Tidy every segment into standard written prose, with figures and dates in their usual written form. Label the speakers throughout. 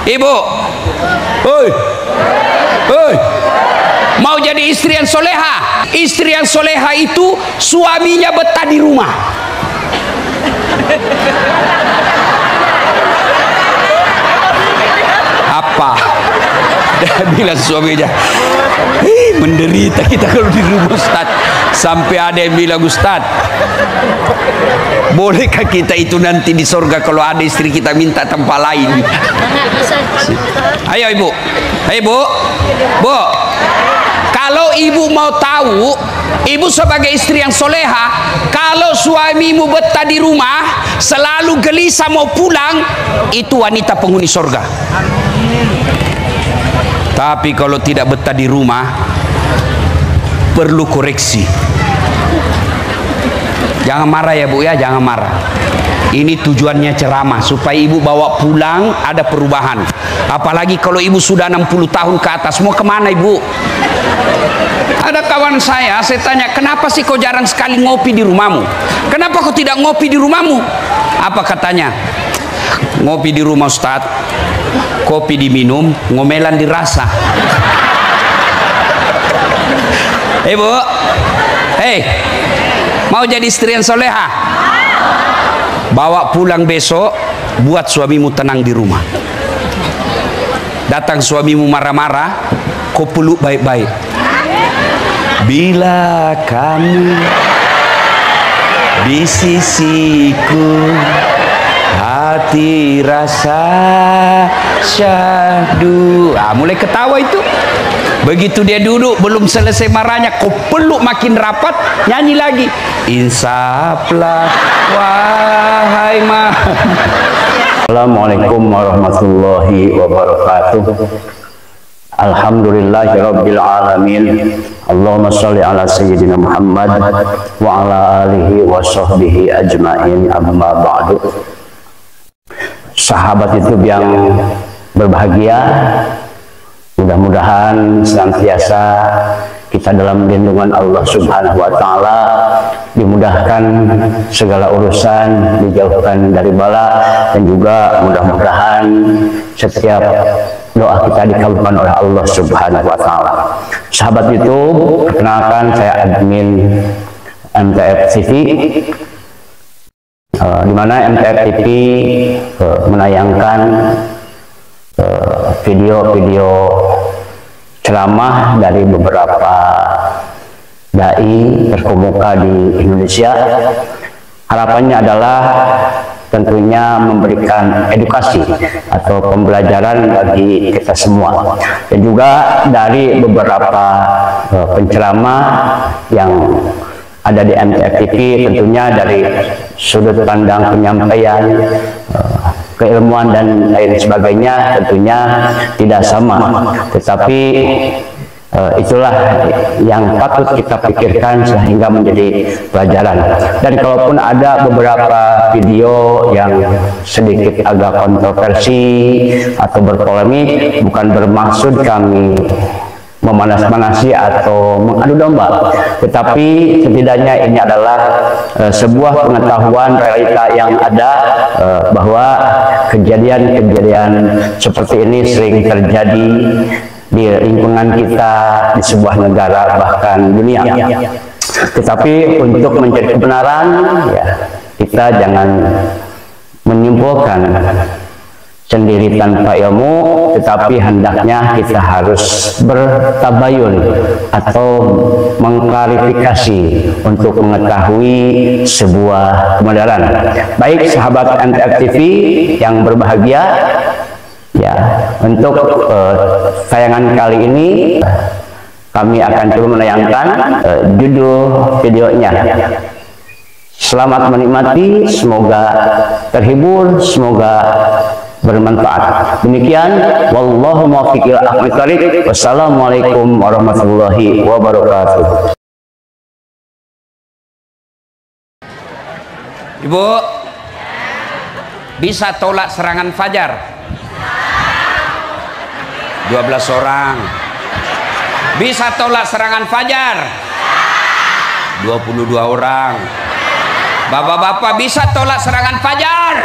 Speaker 1: Ibu, hoi, hoi, mau jadi istri yang soleha? Istri yang soleha itu suaminya betah di rumah. Apa? Dia bilang suaminya, menderita kita kalau di rumah Ustaz. Sampai ada yang bilang, Ustaz, bolehkah kita itu nanti di surga kalau ada istri kita minta tempat lain? Ayo ibu, ayo ibu, bu, kalau ibu mau tahu, ibu sebagai istri yang soleha, kalau suamimu betah di rumah, selalu gelisah mau pulang, itu wanita penghuni surga. Tapi kalau tidak betah di rumah, perlu koreksi. Jangan marah ya bu ya, jangan marah. Ini tujuannya ceramah supaya ibu bawa pulang ada perubahan. Apalagi kalau ibu sudah 60 tahun ke atas, mau kemana ibu? Ada kawan saya tanya, kenapa sih kau jarang sekali ngopi di rumahmu? Kenapa kau tidak ngopi di rumahmu? Apa katanya? Ngopi di rumah Ustaz, kopi diminum, ngomelan dirasa. Bu, mau jadi istri yang soleha? Bawa pulang besok, buat suamimu tenang di rumah. Datang suamimu marah-marah, kau peluk baik-baik. Bila kamu di sisiku, hati rasa syahdu. Mulai ketawa itu. Begitu dia duduk, belum selesai marahnya, kau peluk makin rapat, nyanyi lagi. Insaflah wahai ma.
Speaker 2: Assalamualaikum warahmatullahi wabarakatuh. Alhamdulillahirabbil alamin. Allahumma shalli ala sayyidina Muhammad wa ala alihi wa sahbihi ajmain, amma ba'du. Sahabat YouTube yang berbahagia, mudah-mudahan senantiasa kita dalam lindungan Allah Subhanahu wa Ta'ala, dimudahkan segala urusan, dijauhkan dari bala, dan juga mudah-mudahan setiap doa kita dikabulkan oleh Allah Subhanahu wa Ta'ala. Sahabat YouTube, perkenalkan saya admin MTF TV, di mana MTF TV menayangkan video-video ceramah dari beberapa dai terkemuka di Indonesia. Harapannya adalah tentunya memberikan edukasi atau pembelajaran bagi kita semua, dan juga dari beberapa penceramah yang ada di MTF TV, tentunya dari sudut pandang penyampaian, keilmuan dan lain sebagainya tentunya tidak sama, tetapi itulah yang patut kita pikirkan sehingga menjadi pelajaran. Dan kalaupun ada beberapa video yang sedikit agak kontroversi atau berpolemik, bukan bermaksud kami memanas-manasi atau mengadu domba, tetapi setidaknya ini adalah sebuah pengetahuan realita yang ada, bahwa kejadian-kejadian seperti ini sering terjadi di lingkungan kita, di sebuah negara, bahkan dunia. Tetapi untuk mencari kebenaran, ya, kita jangan menyimpulkan sendiri tanpa ilmu, tetapi hendaknya kita harus bertabayun atau mengklarifikasi untuk mengetahui sebuah kebenaran. Baik sahabat MTF TV yang berbahagia, ya, untuk tayangan kali ini kami akan coba menayangkan judul videonya. Selamat menikmati, semoga terhibur, semoga bermanfaat. Demikian, wallahu muwaffiq ila aqwamit thoriq. Wassalamualaikum warahmatullahi wabarakatuh.
Speaker 1: Ibu, bisa tolak serangan fajar? 12 orang. Bisa tolak serangan fajar? 22 orang. Bapak-bapak bisa tolak serangan fajar?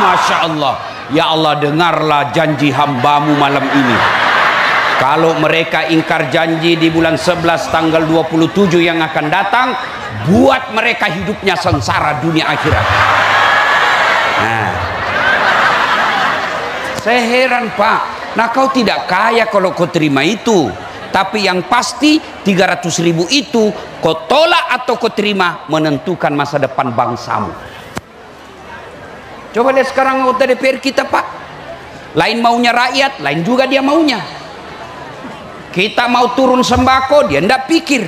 Speaker 1: Masya Allah. Ya Allah, dengarlah janji hambamu malam ini. Kalau mereka ingkar janji di bulan 11 tanggal 27 yang akan datang, buat mereka hidupnya sengsara dunia akhirat. Nah, saya heran Pak. Nah, kau tidak kaya kalau kau terima itu. Tapi yang pasti 300.000 itu kau tolak atau kau terima menentukan masa depan bangsamu. Coba lihat sekarang anggota DPR kita Pak. Lain maunya rakyat, lain juga dia maunya. Kita mau turun sembako, dia tidak pikir.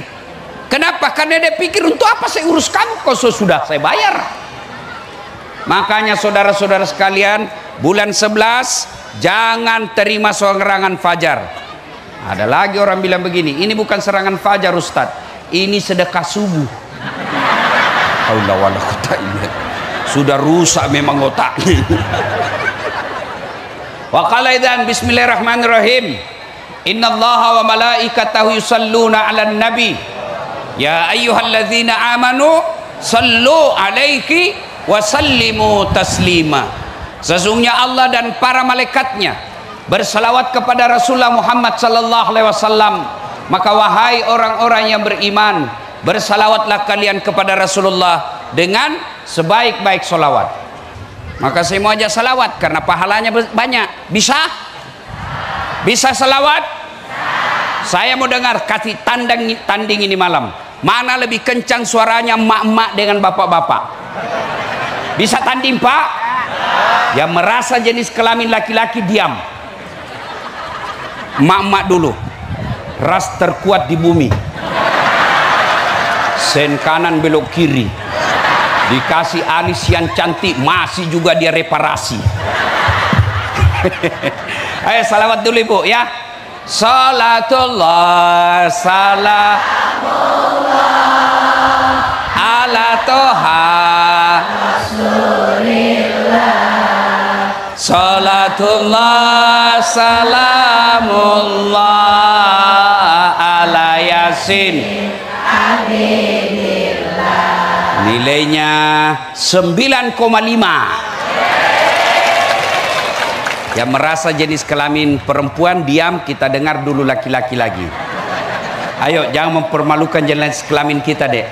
Speaker 1: Kenapa? Karena dia pikir untuk apa saya urus kamu, kau sudah saya bayar. Makanya saudara-saudara sekalian, bulan 11 jangan terima serangan fajar. Ada lagi orang bilang begini, ini bukan serangan fajar Ustaz, ini sedekah subuh. Sudah rusak memang otaknya. Wa qala idzan bismillahirrahmanirrahim. Innallaha wa malaikatahu yusalluna 'alan nabi. Ya ayyuhalladzina amanu sallu 'alaihi wa sallimu taslima. Sesungguhnya Allah dan para malaikatnya bersalawat kepada Rasulullah Muhammad sallallahu alaihi wasallam. Maka wahai orang-orang yang beriman, bersalawatlah kalian kepada Rasulullah dengan sebaik-baik salawat. Maka saya mau ajak salawat karena pahalanya banyak. Bisa? Bisa salawat? Saya mau dengar, kasih tanding ini malam. Mana lebih kencang suaranya mak-mak dengan bapak-bapak? Bisa tanding Pak? Yang merasa jenis kelamin laki-laki diam. Mak-mak dulu. Ras terkuat di bumi. Sen kanan belok kiri. Dikasih alis yang cantik, masih juga dia reparasi. Ayo salawat dulu Ibu ya. Salatullah salamullah ala toha Rasulillah. Salatullah salamullah ala Yasin nilainya 9,5. Yang merasa jenis kelamin perempuan diam, kita dengar dulu laki-laki lagi. Ayo jangan mempermalukan jenis kelamin kita dek.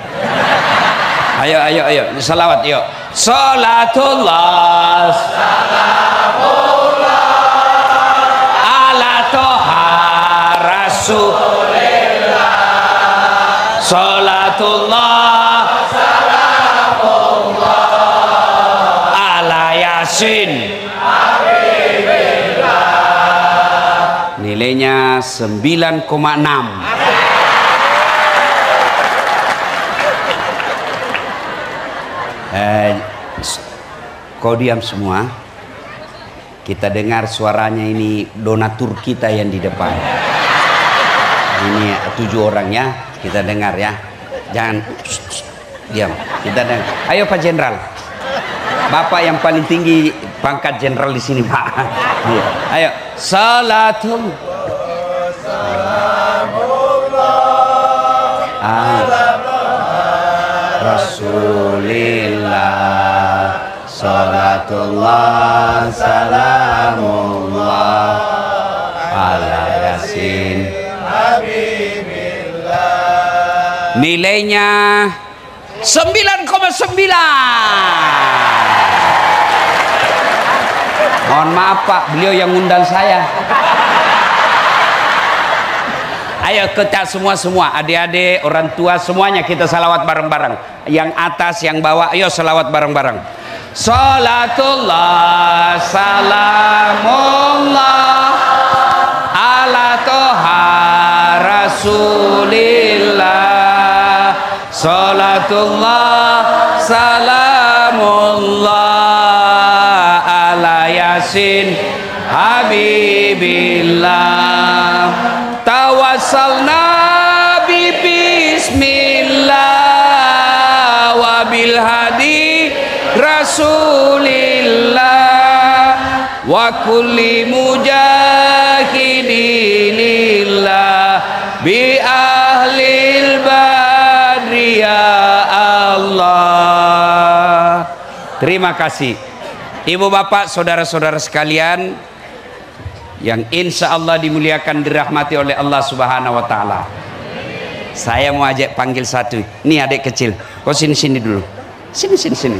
Speaker 1: Ayo salawat yuk. Salatullah salamullah ala toha Rasulillah. Salatullah salamullah ala Yasin nilainya 9,6. Kau diam semua. Kita dengar suaranya ini donatur kita yang di depan. Ini 7 orang ya. Kita dengar ya. Jangan diam. Kita dengar. Ayo Pak Jenderal. Bapak yang paling tinggi pangkat jenderal di sini Pak. Ayo. Salatul Rasulillah. Salatullah salamullah ala Yasin Habibillah. Nilainya 9,9. Mohon maaf Pak, beliau yang ngundang saya. Ayo kita semua adik-adik, orang tua semuanya kita salawat bareng-bareng. Yang atas, yang bawah, ayo salawat bareng-bareng. Salatullah salamullah ala toha Rasulillah. Salatullah salamullah ala Yasin Habibillah. Tawassalna bi bismillah wa bil hadi Rasulillah wa kulli mujahidinillah bi ahlil badri ya Allah. Terima kasih. Ibu bapak saudara-saudara sekalian yang insya Allah dimuliakan dirahmati oleh Allah Subhanahu wa Ta'ala, saya mau ajak panggil satu. Ini adik kecil, kau sini dulu, sini.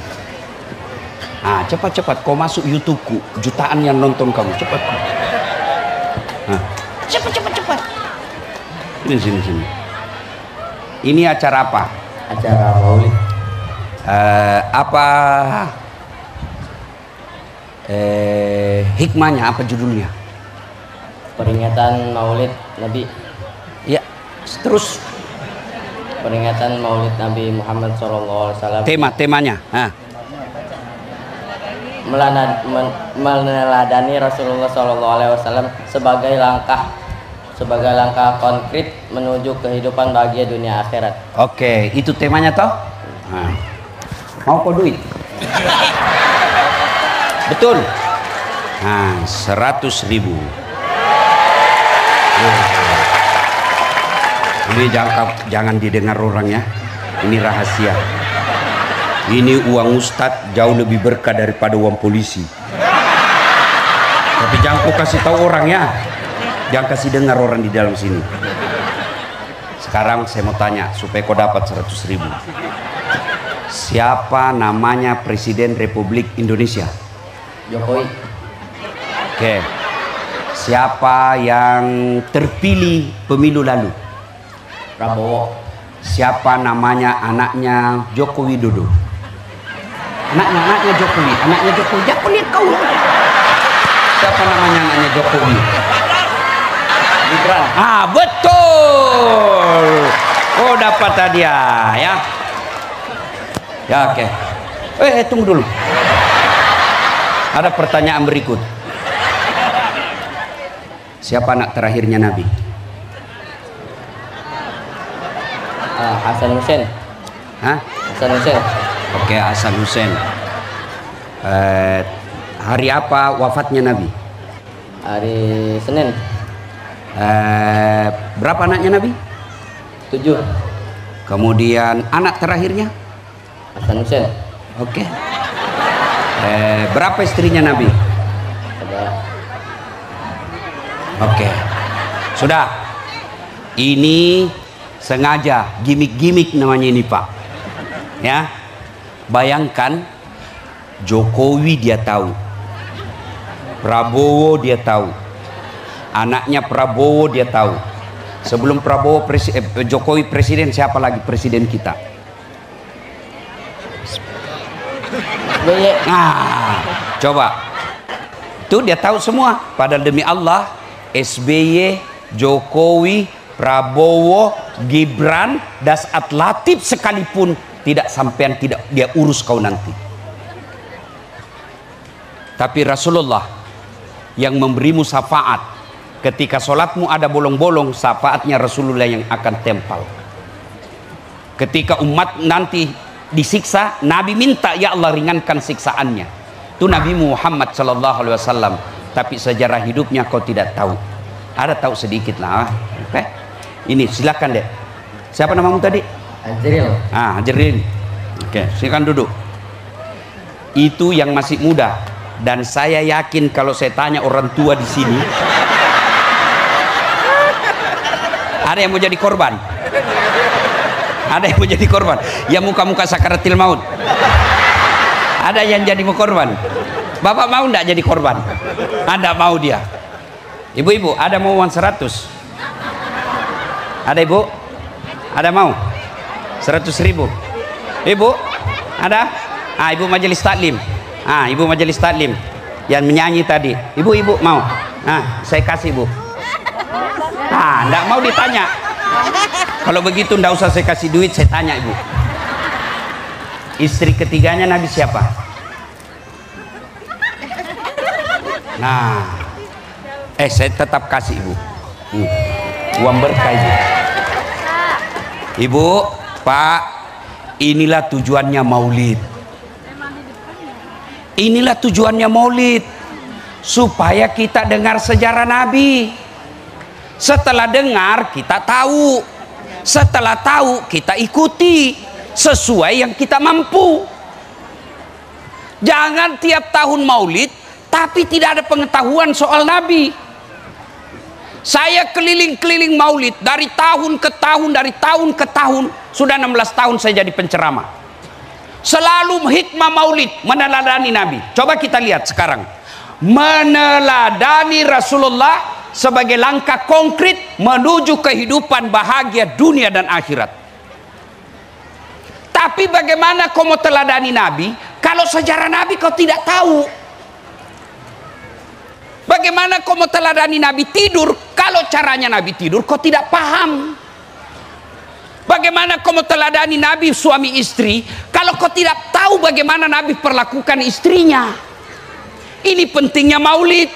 Speaker 1: Ah, cepat kau masuk YouTubeku, jutaan yang nonton kamu, cepat. Nah, cepat. Sini. Ini acara apa?
Speaker 3: Acara maulid.
Speaker 1: Hikmahnya apa judulnya?
Speaker 3: Peringatan maulid Nabi.
Speaker 1: Ya, terus
Speaker 3: Peringatan maulid Nabi Muhammad SAW.
Speaker 1: temanya.
Speaker 3: Meneladani Rasulullah SAW sebagai langkah konkret menuju kehidupan bahagia dunia akhirat.
Speaker 1: Oke, itu temanya toh? Nah. Mau kau duit? Betul. Nah, 100.000. Ini jangan didengar orang ya. Ini rahasia. Ini uang ustadz jauh lebih berkah daripada uang polisi. Tapi jangan kau kasih tahu orang ya. Jangan kasih dengar orang di dalam sini. Sekarang saya mau tanya supaya kau dapat 100.000. Siapa namanya Presiden Republik Indonesia?
Speaker 3: Jokowi.
Speaker 1: Oke. Siapa yang terpilih pemilu lalu?
Speaker 3: Prabowo.
Speaker 1: Siapa namanya anaknya Joko Widodo? Anaknya Jokowi. Jangan lihat kau. Siapa namanya anaknya Jokowi?
Speaker 3: Gibran.
Speaker 1: Ah, betul. Oh, dapat hadiah ya. Ya, oke. Tunggu dulu. Ada pertanyaan berikut. Siapa anak terakhirnya Nabi?
Speaker 3: Hasan Hussein.
Speaker 1: Hah?
Speaker 3: Hasan Hussein.
Speaker 1: Oke, Hasan Hussein. Hari apa wafatnya Nabi?
Speaker 3: Hari Senin.
Speaker 1: Berapa anaknya Nabi?
Speaker 3: 7.
Speaker 1: Kemudian anak terakhirnya?
Speaker 3: Hasan Hussein.
Speaker 1: Oke. Berapa istrinya Nabi?
Speaker 3: Ada.
Speaker 1: Oke. Sudah. Ini sengaja gimmick namanya ini Pak. Ya. Bayangkan Jokowi dia tahu. Prabowo dia tahu. Anaknya Prabowo dia tahu. Sebelum Jokowi presiden, siapa lagi presiden kita? Nah, coba. Tuh dia tahu semua. Padahal demi Allah, SBY, Jokowi, Prabowo, Gibran, Dasat Latif sekalipun tidak sampean tidak dia urus kau nanti. Tapi Rasulullah yang memberimu syafaat. Ketika sholatmu ada bolong-bolong, syafaatnya Rasulullah yang akan tempel. Ketika umat nanti disiksa, Nabi minta ya Allah ringankan siksaannya. Itu Nabi Muhammad SAW. Tapi sejarah hidupnya kau tidak tahu. Ada tahu sedikit lah. Oke. Ini silakan deh. Siapa namamu tadi?
Speaker 3: Ajril.
Speaker 1: Ajril. Oke, silakan duduk. Itu yang masih muda. Dan saya yakin kalau saya tanya orang tua di sini, ada yang mau jadi korban? Ada yang mau jadi korban? Yang muka-muka sakaratil maut. Ada yang jadi mau korban? Bapak mau enggak jadi korban? Anda mau dia. Ibu-ibu, ada mau uang 100? Ada ibu? Ada mau? 100.000. Ibu? Ada? Ibu majelis taklim. Ibu majelis taklim yang menyanyi tadi. Ibu mau? Saya kasih ibu. Enggak mau ditanya. Kalau begitu enggak usah saya kasih duit, saya tanya ibu. Istri ketiganya Nabi siapa? Nah, saya tetap kasih ibu. Uang berkah ibu. Ibu, Pak, inilah tujuannya maulid. Inilah tujuannya maulid. Supaya kita dengar sejarah Nabi. Setelah dengar kita tahu. Setelah tahu kita ikuti sesuai yang kita mampu. Jangan tiap tahun maulid tapi tidak ada pengetahuan soal Nabi. Saya keliling-keliling maulid dari tahun ke tahun, dari tahun ke tahun. Sudah 16 tahun saya jadi penceramah. Selalu hikmah maulid meneladani Nabi. Coba kita lihat sekarang. Meneladani Rasulullah sebagai langkah konkret menuju kehidupan bahagia dunia dan akhirat. Tapi bagaimana kau mau teladani Nabi kalau sejarah Nabi kau tidak tahu? Bagaimana kau mau teladani Nabi tidur kalau caranya Nabi tidur kau tidak paham? Bagaimana kau mau teladani Nabi suami istri kalau kau tidak tahu bagaimana Nabi perlakukan istrinya? Ini pentingnya maulid.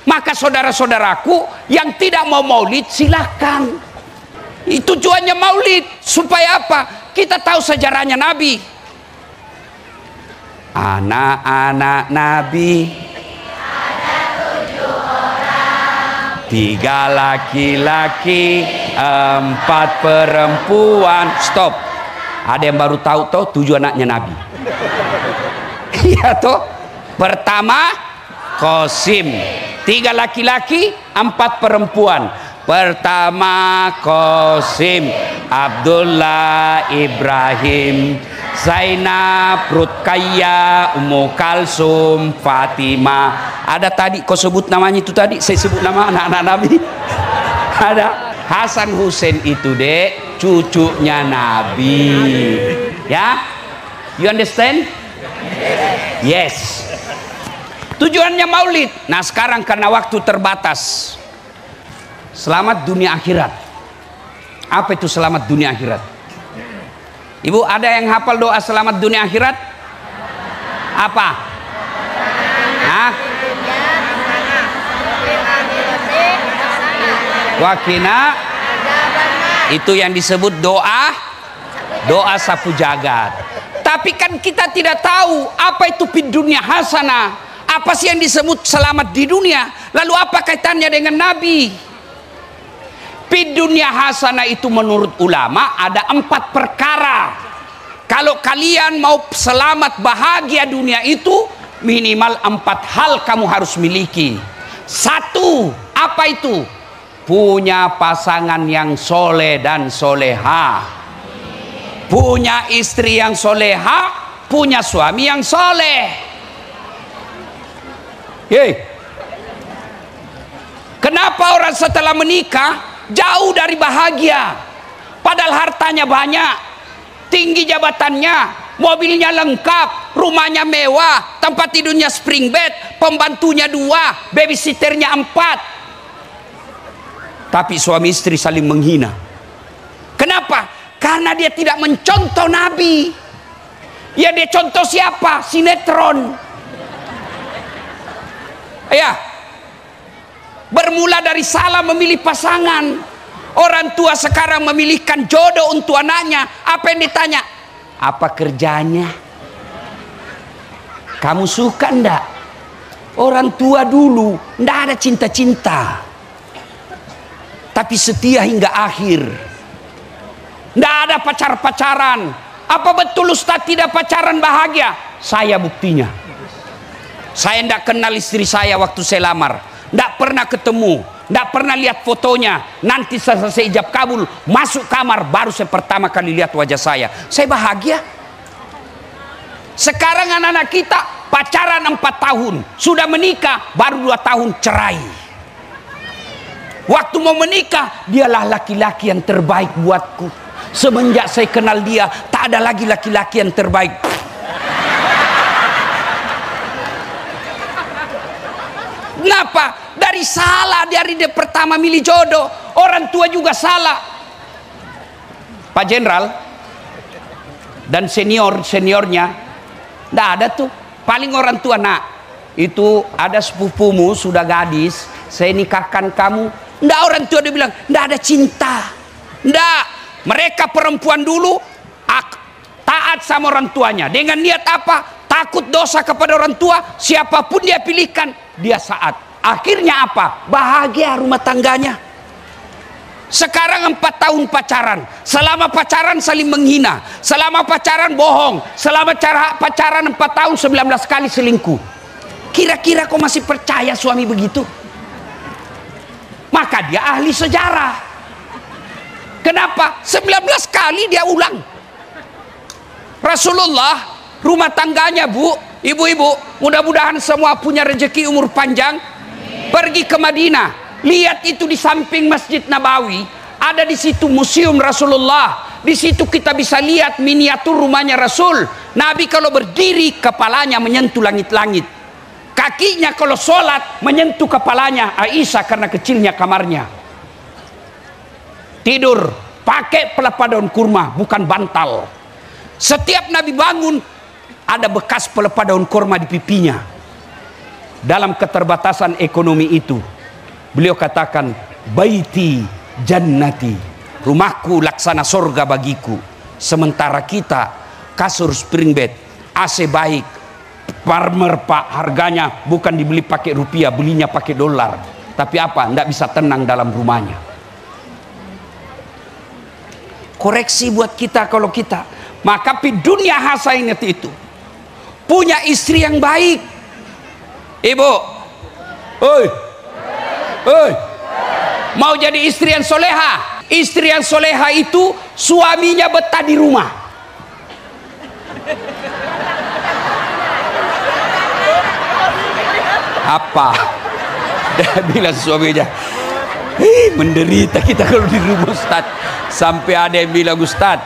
Speaker 1: Maka saudara-saudaraku yang tidak mau maulid silahkan. Tujuannya maulid supaya apa? Kita tahu sejarahnya Nabi. Anak-anak Nabi 3 laki-laki 4 perempuan. Stop. Ada yang baru tahu toh 7 anaknya Nabi. Iya toh. Pertama Qasim, 3 laki-laki 4 perempuan. Pertama Qasim, Abdullah, Ibrahim, Zainab, Ruqayyah, Ummu Kalsum, Fatimah. Ada tadi kau sebut namanya itu tadi, saya sebut nama anak-anak Nabi. Ada Hasan Hussein itu dek, cucunya Nabi. Ya, you understand? Yes. Tujuannya maulid. Nah sekarang karena waktu terbatas, selamat dunia akhirat. Apa itu selamat dunia akhirat? Ibu ada yang hafal doa selamat dunia akhirat? Apa? Hah? Wakina. Itu yang disebut doa sapu jagat. Tapi kan kita tidak tahu apa itu fid dunya hasanah. Apa sih yang disebut selamat di dunia? Lalu apa kaitannya dengan Nabi? Fid dunya hasanah itu menurut ulama ada 4 perkara. Kalau kalian mau selamat bahagia dunia itu minimal 4 hal kamu harus miliki. 1, apa itu? Punya pasangan yang soleh dan soleha. Punya istri yang soleha, punya suami yang soleh. Hei, kenapa orang setelah menikah jauh dari bahagia? Padahal hartanya banyak, tinggi jabatannya, mobilnya lengkap, rumahnya mewah, tempat tidurnya spring bed, pembantunya 2, babysitternya 4. Tapi suami istri saling menghina. Kenapa? Karena dia tidak mencontoh Nabi. Ya dia contoh siapa? Sinetron. Ya, bermula dari salah memilih pasangan. Orang tua sekarang memilihkan jodoh untuk anaknya. Apa yang ditanya? Apa kerjanya? Kamu suka ndak? Orang tua dulu ndak ada cinta-cinta, tapi setia hingga akhir. Ndak ada pacar-pacaran. Apa betul Ustaz tidak pacaran bahagia? Saya buktinya. Saya tidak kenal istri saya waktu saya lamar, tidak pernah ketemu, tidak pernah lihat fotonya. Nanti selesai ijab kabul, masuk kamar, baru saya pertama kali lihat wajah saya. Saya bahagia. Sekarang anak-anak kita pacaran 4 tahun, sudah menikah, baru 2 tahun cerai. Waktu mau menikah, dialah laki-laki yang terbaik buatku. Semenjak saya kenal dia, tak ada lagi laki-laki yang terbaik. Kenapa? Dari salah dari dia pertama milih jodoh. Orang tua juga salah. Pak Jenderal dan seniornya, tidak ada tuh. Paling orang tua, nak, itu ada sepupumu sudah gadis, saya nikahkan kamu. Tidak, orang tua dia bilang, tidak ada cinta. Tidak, mereka perempuan dulu taat sama orang tuanya. Dengan niat apa? Takut dosa kepada orang tua. Siapapun dia pilihkan, dia saat. Akhirnya apa? Bahagia rumah tangganya. Sekarang 4 tahun pacaran. Selama pacaran saling menghina. Selama pacaran bohong. Selama pacaran 4 tahun 19 kali selingkuh. Kira-kira kau masih percaya suami begitu? Maka dia ahli sejarah. Kenapa? 19 kali dia ulang. Rasulullah rumah tangganya, Bu, ibu-ibu, mudah-mudahan semua punya rezeki umur panjang. Pergi ke Madinah. Lihat itu di samping Masjid Nabawi, ada di situ museum Rasulullah. Di situ kita bisa lihat miniatur rumahnya Rasul. Nabi kalau berdiri kepalanya menyentuh langit-langit. Kakinya kalau sholat menyentuh kepalanya Aisyah karena kecilnya kamarnya. Tidur pakai pelepah daun kurma, bukan bantal. Setiap Nabi bangun ada bekas pelepah daun kurma di pipinya. Dalam keterbatasan ekonomi itu, beliau katakan, baiti jannati, rumahku laksana surga bagiku. Sementara kita kasur spring bed, AC baik, farmer pak, harganya bukan dibeli pakai rupiah, belinya pakai dolar. Tapi apa? Tidak bisa tenang dalam rumahnya. Koreksi buat kita kalau kita. Maka di dunia hasanah itu punya istri yang baik. Ibu, oi, mau jadi istri yang soleha? Istri yang soleha itu suaminya betah di rumah. Apa? Dia bilang suaminya, menderita kita kalau di rumah Ustaz. Sampai ada yang bilang, Ustaz,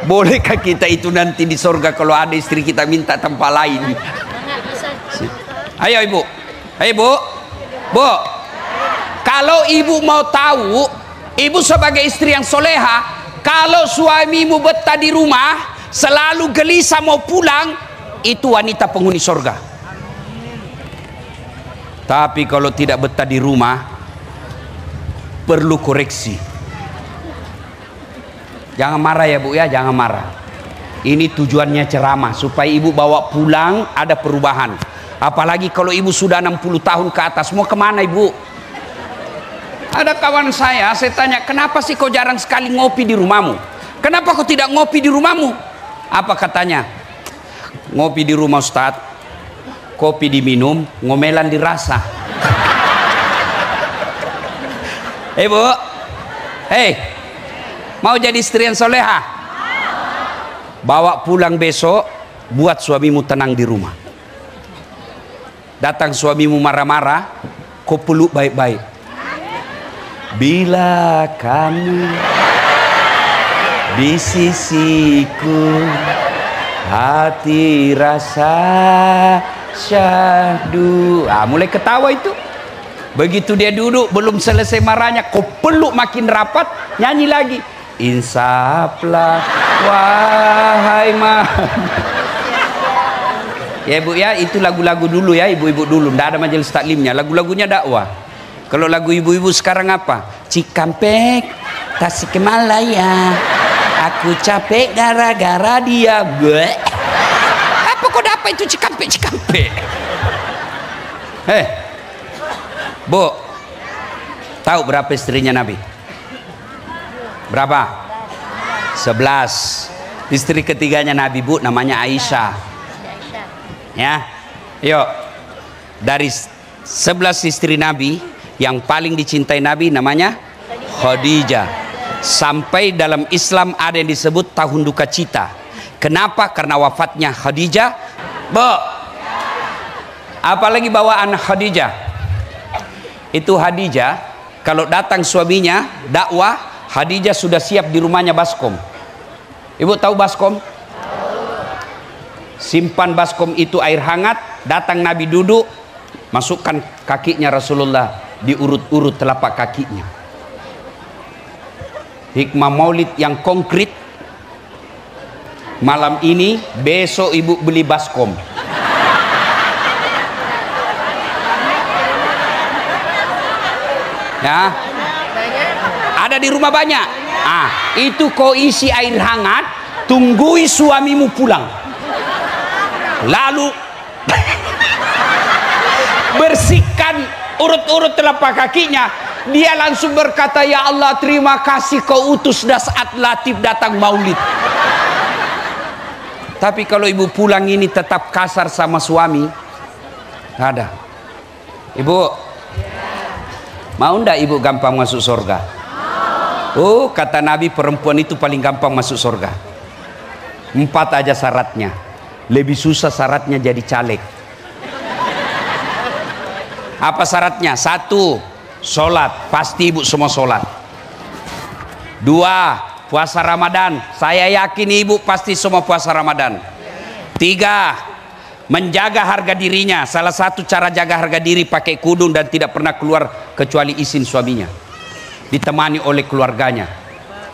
Speaker 1: bolehkah kita itu nanti di surga kalau ada istri kita minta tempat lain? Ayo ibu, ayo bu, bu. Kalau ibu mau tahu, ibu sebagai istri yang soleha, kalau suamimu betah di rumah, selalu gelisah mau pulang, itu wanita penghuni surga. Tapi kalau tidak betah di rumah, perlu koreksi. Jangan marah ya bu ya, jangan marah. Ini tujuannya ceramah supaya ibu bawa pulang ada perubahan. Apalagi kalau ibu sudah 60 tahun ke atas, mau kemana ibu? Ada kawan saya tanya, kenapa sih kau jarang sekali ngopi di rumahmu? Kenapa kau tidak ngopi di rumahmu? Apa katanya? Ngopi di rumah Ustaz, kopi diminum, ngomelan dirasa. Bu, mau jadi istri yang soleha? Bawa pulang besok, buat suamimu tenang di rumah. Datang suamimu marah-marah, kau peluk baik-baik. Bila kamu di sisiku, hati rasa syahdu. Mulai ketawa itu. Begitu dia duduk, belum selesai marahnya, kau peluk makin rapat, nyanyi lagi. Insaflah wahai ya ibu ya, itu lagu-lagu dulu ya, ibu-ibu dulu, tidak ada majelis taklimnya, lagu-lagunya dakwah. Kalau lagu ibu-ibu sekarang apa? Cikampek, Tasikmalaya, aku capek gara-gara dia. Bleh. Apa kok dapat itu Cikampek? Bu, tahu berapa istrinya Nabi? Berapa? 11. Istri ketiganya Nabi, bu, namanya Aisyah. Ya, yuk. Dari 11 istri Nabi, yang paling dicintai Nabi namanya Khadijah. Sampai dalam Islam ada yang disebut tahun duka cita. Kenapa? Karena wafatnya Khadijah. Bu, apalagi bawaan Khadijah. Itu Khadijah, kalau datang suaminya dakwah, Khadijah sudah siap di rumahnya baskom. Ibu tahu baskom? Simpan baskom itu air hangat, datang Nabi duduk, masukkan kakinya Rasulullah, diurut-urut telapak kakinya. Hikmah maulid yang konkret. Malam ini, besok ibu beli baskom. Ya, ada di rumah banyak. Itu kau isi air hangat, tunggui suamimu pulang. Lalu bersihkan urut-urut telapak kakinya, Dia langsung berkata, ya Allah terima kasih kau utus Das'at Latif datang maulid. Tapi kalau ibu pulang ini tetap kasar sama suami, nggak ada. Ibu, mau ndak ibu gampang masuk surga? Oh, kata Nabi perempuan itu paling gampang masuk surga. 4 aja syaratnya. Lebih susah syaratnya jadi caleg. Apa syaratnya? 1, sholat. Pasti ibu semua sholat. 2, puasa Ramadan. Saya yakin ibu pasti semua puasa Ramadan. 3, menjaga harga dirinya. Salah satu cara jaga harga diri pakai kudung dan tidak pernah keluar kecuali izin suaminya, ditemani oleh keluarganya.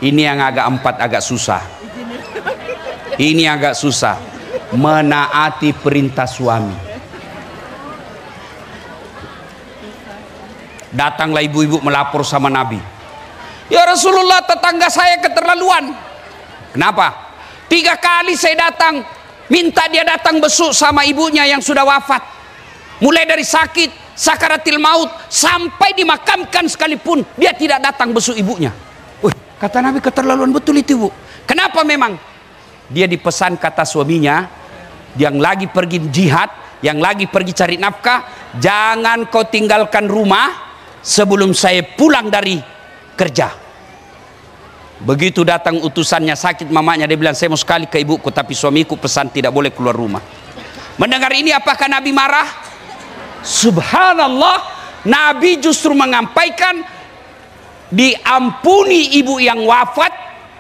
Speaker 1: Ini yang agak 4 agak susah. Ini agak susah, menaati perintah suami. Datanglah ibu-ibu melapor sama Nabi, ya Rasulullah tetangga saya keterlaluan. Kenapa? 3 kali saya datang minta dia datang besuk sama ibunya yang sudah wafat, mulai dari sakit sakaratil maut sampai dimakamkan sekalipun dia tidak datang besuk ibunya. Kata Nabi keterlaluan betul itu bu. Kenapa? Memang dia dipesan kata suaminya yang lagi pergi jihad, yang lagi pergi cari nafkah, jangan kau tinggalkan rumah sebelum saya pulang dari kerja. Begitu datang utusannya sakit mamanya, dia bilang saya mau sekali ke ibuku tapi suamiku pesan tidak boleh keluar rumah. Mendengar ini apakah Nabi marah? Subhanallah, Nabi justru menyampaikan diampuni ibu yang wafat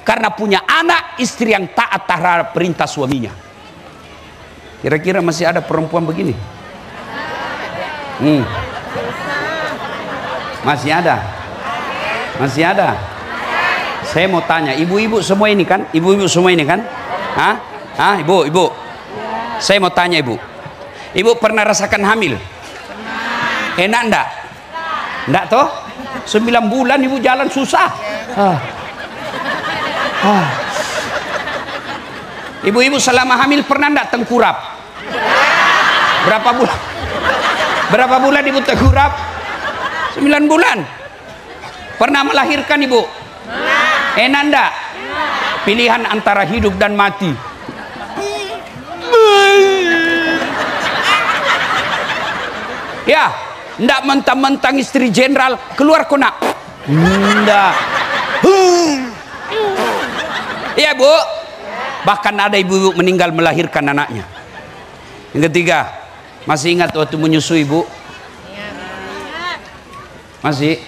Speaker 1: karena punya anak istri yang taat terhadap perintah suaminya. Kira-kira masih ada perempuan begini? Masih ada? Masih ada? Saya mau tanya, ibu-ibu semua ini kan? Ibu-ibu semua ini kan? Hah? Ibu? Saya mau tanya ibu. Ibu pernah rasakan hamil? Enak enggak? Enggak toh? 9 bulan ibu jalan susah. Ibu-ibu selama hamil pernah enggak tengkurap? Berapa bulan? Berapa bulan ibu tengkurap? 9 bulan. Pernah melahirkan ibu? Enak enggak? Pilihan antara hidup dan mati. Ya, enggak mentang-mentang istri jenderal keluar kona. Enggak. Iya bu. Bahkan ada ibu-ibu meninggal melahirkan anaknya. Yang ketiga, masih ingat waktu menyusui bu? Masih?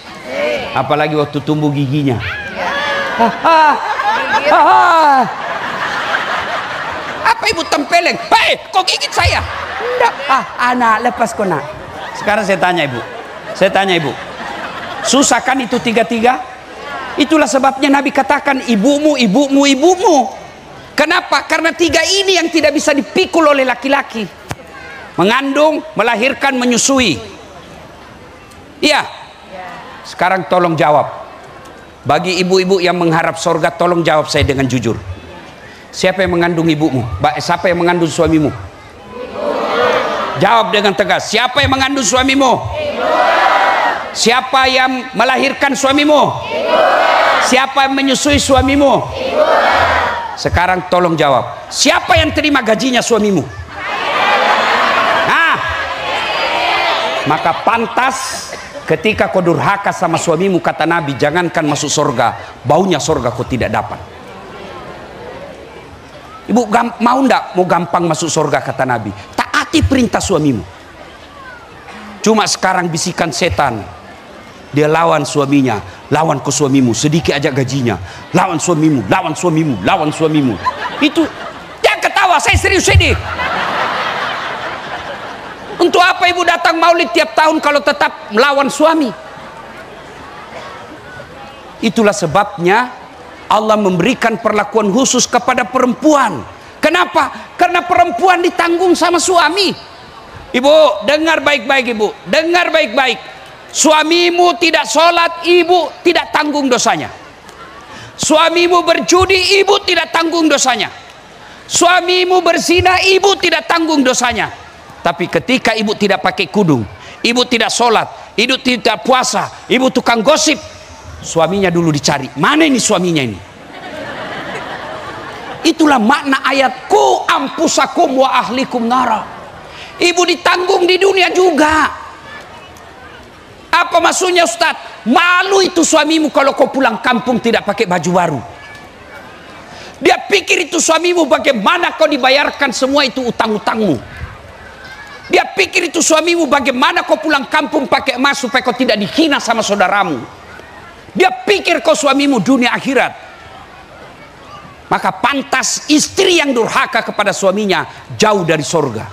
Speaker 1: Apalagi waktu tumbuh giginya. Apa ibu tempeleng? Hei, kok gigit saya? Enggak. Anak lepas kona. Sekarang saya tanya ibu, susah kan itu 3. Itulah sebabnya Nabi katakan ibumu. Kenapa? Karena 3 ini yang tidak bisa dipikul oleh laki-laki. Mengandung, melahirkan, menyusui. Iya. Sekarang tolong jawab. Bagi ibu-ibu yang mengharap surga, tolong jawab saya dengan jujur. Siapa yang mengandung ibumu? Siapa yang mengandung suamimu? Jawab dengan tegas. Siapa yang mengandung suamimu? Ibu. Siapa yang melahirkan suamimu? Ibu. Siapa yang menyusui suamimu? Ibu. Sekarang tolong jawab. Siapa yang terima gajinya suamimu? Nah, maka pantas ketika kau durhaka sama suamimu, kata Nabi, jangankan masuk surga, baunya surga kau tidak dapat. Ibu mau ndak mau gampang masuk surga, kata Nabi? Taati perintah suamimu. Cuma sekarang bisikan setan, dia lawan suaminya, lawan ke suamimu, sedikit aja gajinya, lawan suamimu. Itu jangan ketawa, saya serius ini. Untuk apa ibu datang maulid tiap tahun kalau tetap melawan suami? Itulah sebabnya Allah memberikan perlakuan khusus kepada perempuan. Kenapa? Karena perempuan ditanggung sama suami. Ibu, dengar baik-baik ibu, dengar baik-baik. Suamimu tidak sholat, ibu tidak tanggung dosanya. Suamimu berjudi, ibu tidak tanggung dosanya. Suamimu berzina, ibu tidak tanggung dosanya. Tapi ketika ibu tidak pakai kudung, ibu tidak sholat, ibu tidak puasa, ibu tukang gosip. Suaminya dulu dicari, mana ini suaminya ini? Itulah makna ayat ku ampusakum wa ahlikum nara. Ibu ditanggung di dunia juga. Apa maksudnya Ustaz? Malu itu suamimu kalau kau pulang kampung tidak pakai baju baru. Dia pikir itu suamimu bagaimana kau dibayarkan semua itu utang-utangmu. Dia pikir itu suamimu bagaimana kau pulang kampung pakai emas supaya kau tidak dihina sama saudaramu. Dia pikir kau suamimu dunia akhirat. Maka pantas istri yang durhaka kepada suaminya jauh dari sorga.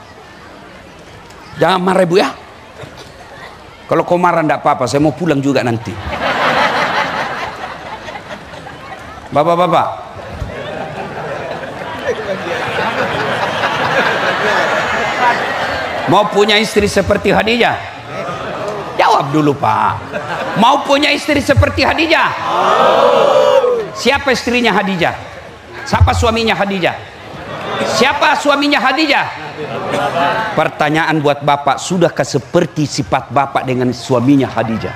Speaker 1: Jangan marah ibu ya. Kalau kau marah tidak apa-apa, saya mau pulang juga nanti. Bapak-bapak, mau punya istri seperti Khadijah? Jawab dulu Pak. Mau punya istri seperti Khadijah? Siapa istrinya Khadijah? Siapa suaminya Khadijah? Siapa suaminya Khadijah? Pertanyaan buat bapak, sudahkah seperti sifat bapak dengan suaminya Khadijah?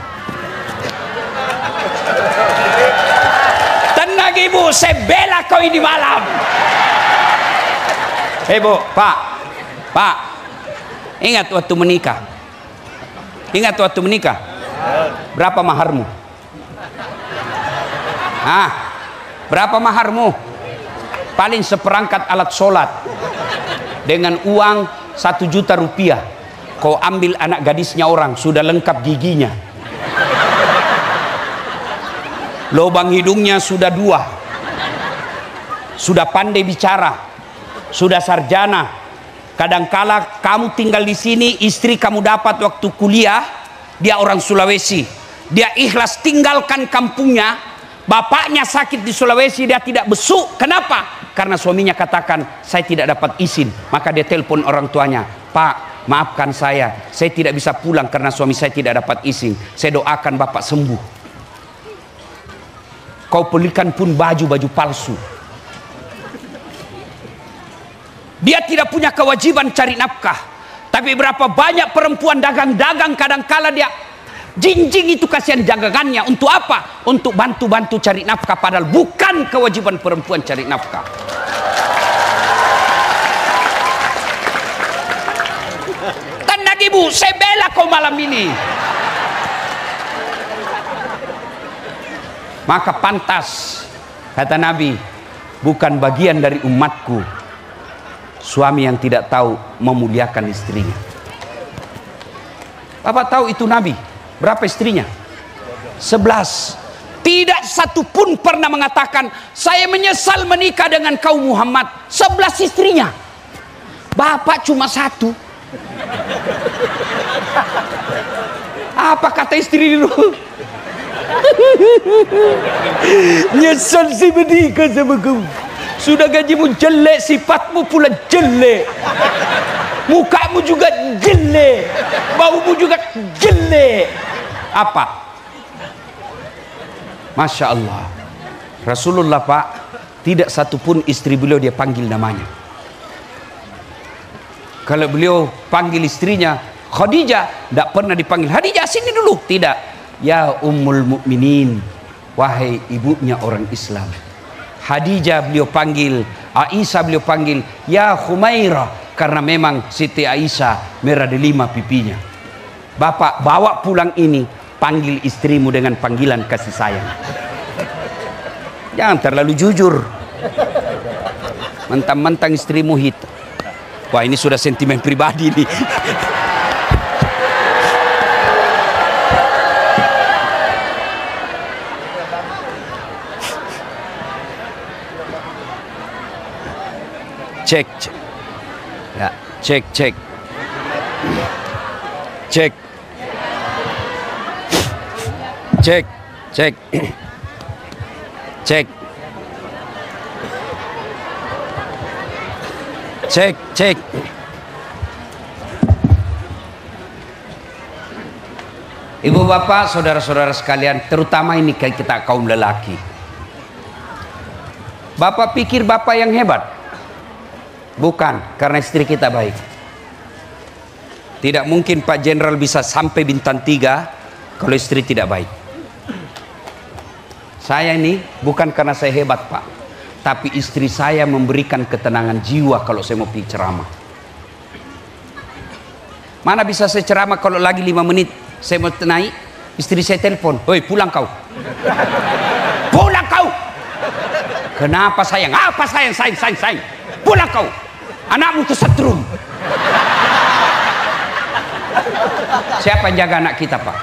Speaker 1: Tenang ibu, saya bela kau ini malam. Bu, Pak, ingat waktu menikah? Ingat waktu menikah? Berapa maharmu? Berapa maharmu? Paling seperangkat alat sholat dengan uang 1 juta rupiah. Kau ambil anak gadisnya orang, sudah lengkap giginya, lubang hidungnya sudah 2, sudah pandai bicara, sudah sarjana. Kadangkala kamu tinggal di sini, istri kamu dapat waktu kuliah, dia orang Sulawesi, dia ikhlas tinggalkan kampungnya. Bapaknya sakit di Sulawesi, dia tidak besuk. Kenapa? Karena suaminya katakan, saya tidak dapat izin. Maka dia telepon orang tuanya, Pak, maafkan saya tidak bisa pulang karena suami saya tidak dapat izin. Saya doakan bapak sembuh. Kau belikan pun baju palsu. Dia tidak punya kewajiban cari nafkah. Tapi berapa banyak perempuan dagang-dagang, kadangkala dia jinjing itu kasihan dagangannya. Untuk apa? Untuk bantu-bantu cari nafkah, padahal bukan kewajiban perempuan cari nafkah. Tenang ibu, saya bela kau malam ini. Maka pantas, kata Nabi, bukan bagian dari umatku suami yang tidak tahu memuliakan istrinya. Bapak tahu itu Nabi berapa istrinya? 11. Tidak satu pun pernah mengatakan saya menyesal menikah dengan kau Muhammad. 11 istrinya. Bapak cuma 1. Apa kata istri dulu? Nyesal sih menikah sama kau. Sudah gajimu jelek, sifatmu pula jelek, mukamu juga jelek, baumu juga jelek. Apa? Masya Allah, Rasulullah Pak, tidak satupun istri beliau dia panggil namanya. Kalau beliau panggil istrinya Khadijah, tidak pernah dipanggil Khadijah sini dulu, tidak. Ya Ummul Mukminin, wahai ibunya orang Islam. Khadijah beliau panggil, Aisyah beliau panggil ya Khumairah, karena memang Siti Aisyah merah delima pipinya. Bapak bawa pulang ini, panggil istrimu dengan panggilan kasih sayang. Jangan terlalu jujur. Mentang-mentang istrimu hitam. Wah, ini sudah sentimen pribadi nih. Cek, ya, cek, cek, cek, cek, cek, cek, cek, cek. Ibu bapak, saudara-saudara sekalian, terutama ini kita kaum lelaki. Bapak pikir bapak yang hebat? Bukan, karena istri kita baik. Tidak mungkin Pak Jenderal bisa sampai bintang 3 kalau istri tidak baik. Saya ini bukan karena saya hebat Pak, tapi istri saya memberikan ketenangan jiwa kalau saya mau pergi ceramah. Mana bisa saya ceramah kalau lagi 5 menit saya mau naik, istri saya telepon, "Woi, pulang kau." "Pulang kau." "Kenapa sayang?" "Apa sayang? Sayang. Pulang kau. Anakmu kesetrum." Siapa yang jaga anak kita Pak?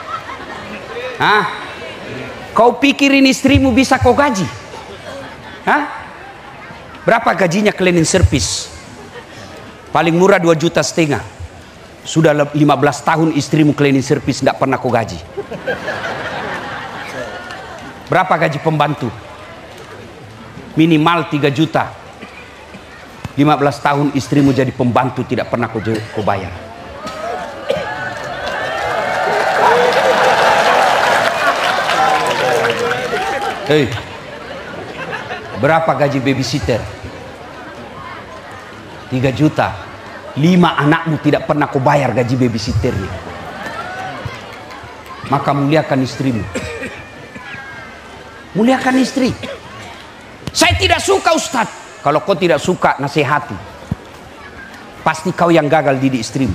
Speaker 1: Hah? Kau pikirin istrimu bisa kau gaji? Hah? Berapa gajinya cleaning service? Paling murah 2,5 juta. Sudah 15 tahun istrimu cleaning service, tidak pernah kau gaji. Berapa gaji pembantu? Minimal 3 juta. 15 tahun istrimu jadi pembantu, tidak pernah kau bayar. Hei, berapa gaji babysitter? 3 juta. 5 anakmu tidak pernah kau bayar gaji babysitternya. Maka muliakan istrimu. Muliakan istri. Saya tidak suka Ustaz. Kalau kau tidak suka, nasihati. Pasti kau yang gagal didik istrimu.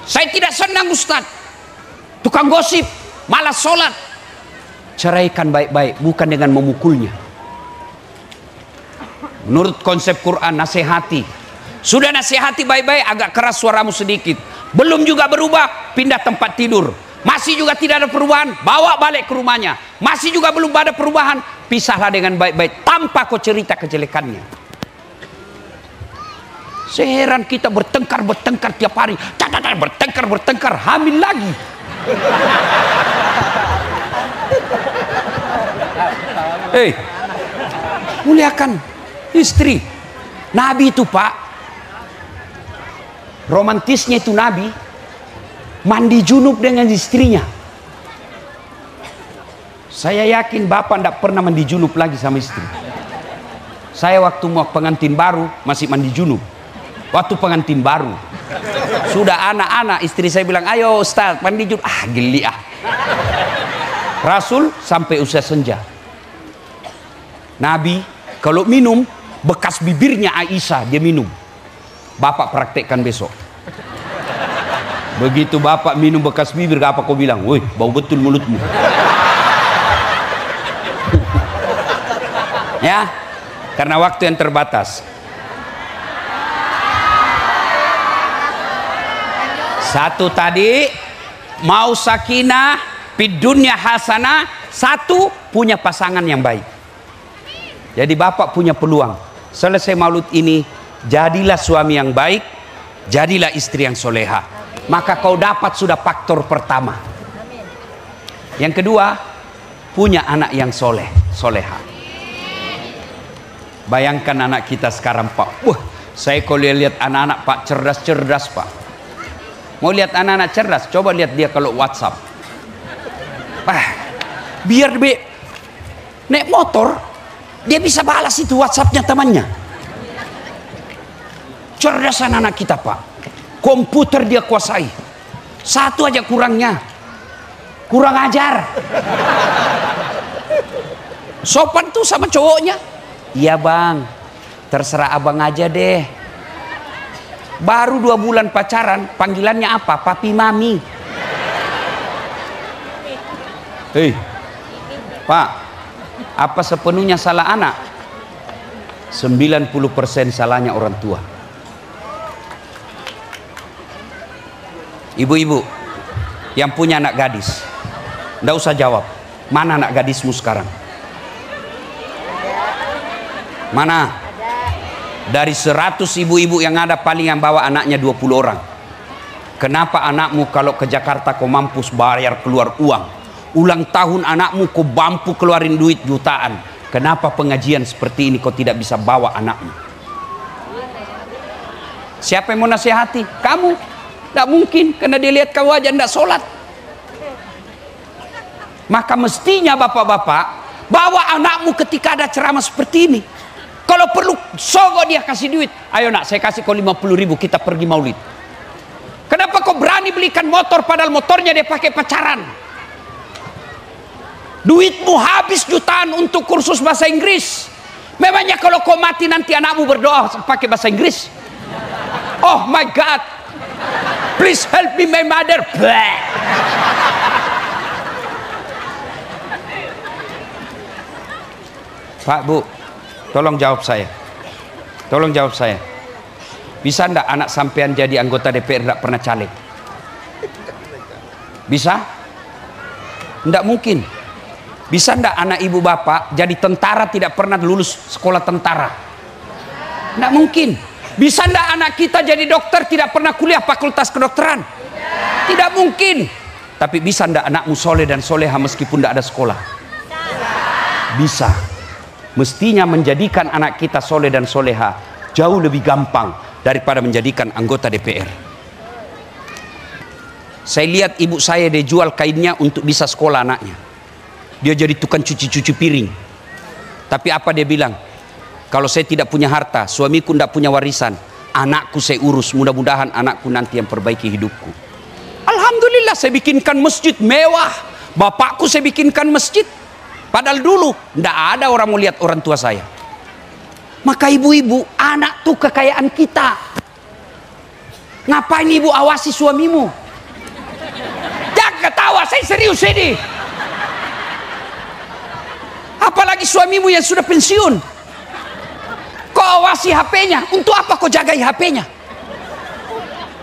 Speaker 1: Saya tidak senang Ustaz. Tukang gosip, malas sholat. Ceraikan baik-baik, bukan dengan memukulnya. Menurut konsep Quran, nasihati. Sudah nasihati baik-baik, agak keras suaramu sedikit. Belum juga berubah, pindah tempat tidur. Masih juga tidak ada perubahan, bawa balik ke rumahnya. Masih juga belum ada perubahan, pisahlah dengan baik-baik tanpa kau cerita kejelekannya. Seheran kita bertengkar tiap hari. Bertengkar, hamil lagi. Hei, muliakan istri. Nabi itu Pak, romantisnya itu Nabi mandi junub dengan istrinya. Saya yakin Bapak tidak pernah mandi junub lagi sama istri. Saya waktu mau pengantin baru masih mandi junub. Waktu pengantin baru sudah anak-anak, istri saya bilang, "Ayo Ustaz mandi junub." Geli ah. Rasul sampai usia senja. Nabi kalau minum bekas bibirnya Aisyah dia minum. Bapak praktekkan besok. Begitu Bapak minum bekas bibir, apa kau bilang? "Woi, bau betul mulutmu." Ya, karena waktu yang terbatas. Satu tadi mau sakinah, fid dunya hasanah. Satu punya pasangan yang baik. Jadi Bapak punya peluang. Selesai maulud ini, jadilah suami yang baik, jadilah istri yang soleha. Maka kau dapat sudah faktor pertama. Yang kedua, punya anak yang soleh, soleha. Bayangkan anak kita sekarang Pak. Wah, saya kalau lihat anak-anak Pak cerdas-cerdas Pak. Mau lihat anak-anak cerdas? Coba lihat dia kalau WhatsApp. Biar naik motor, dia bisa balas itu WhatsAppnya temannya. Cerdas anak-anak kita Pak. Komputer dia kuasai. Satu aja kurangnya, kurang ajar. Sopan tuh sama cowoknya. "Iya bang, terserah abang aja deh." Baru 2 bulan pacaran, panggilannya apa? Papi mami. Hei Pak, apa sepenuhnya salah anak? 90% salahnya orang tua. Ibu-ibu yang punya anak gadis, nggak usah jawab. Mana anak gadismu sekarang? Mana? Dari 100 ibu-ibu yang ada, paling yang bawa anaknya 20 orang. Kenapa anakmu kalau ke Jakarta kau mampus bayar keluar uang? Ulang tahun anakmu kau mampu keluarin duit jutaan. Kenapa pengajian seperti ini kau tidak bisa bawa anakmu? Siapa yang mau nasihati? Kamu. Tidak mungkin, karena dia lihat kau aja tidak sholat. Maka mestinya bapak-bapak bawa anakmu ketika ada ceramah seperti ini. Kalau perlu sogok dia kasih duit. "Ayo nak, saya kasih kau 50.000, kita pergi maulid." Kenapa kau berani beli belikan motor padahal motornya dia pakai pacaran. Duitmu habis jutaan untuk kursus bahasa Inggris. Memangnya kalau kau mati nanti anakmu berdoa pakai bahasa Inggris? Oh my God, please help me my mother. Bleh. Pak, Bu, tolong jawab saya. Tolong jawab saya. Bisa enggak anak sampean jadi anggota DPR enggak pernah caleg? Bisa? Enggak mungkin. Bisa enggak anak ibu bapak jadi tentara tidak pernah lulus sekolah tentara? Enggak mungkin. Bisa enggak anak kita jadi dokter tidak pernah kuliah fakultas kedokteran? Tidak mungkin. Tapi bisa enggak anakmu soleh dan soleha meskipun enggak ada sekolah? Bisa. Mestinya menjadikan anak kita soleh dan soleha jauh lebih gampang daripada menjadikan anggota DPR. Saya lihat ibu saya dia jual kainnya untuk bisa sekolah anaknya. Dia jadi tukang cuci-cuci piring. Tapi apa dia bilang? Kalau saya tidak punya harta, suamiku tidak punya warisan, anakku saya urus, mudah-mudahan anakku nanti yang perbaiki hidupku. Alhamdulillah saya bikinkan masjid mewah, bapakku saya bikinkan masjid. Padahal dulu tidak ada orang mau lihat orang tua saya. Maka ibu-ibu, anak tuh kekayaan kita. Ngapain ibu awasi suamimu? Jangan ketawa, saya serius ini. Apalagi suamimu yang sudah pensiun. Kau awasi HP-nya, untuk apa kau jagai HP-nya?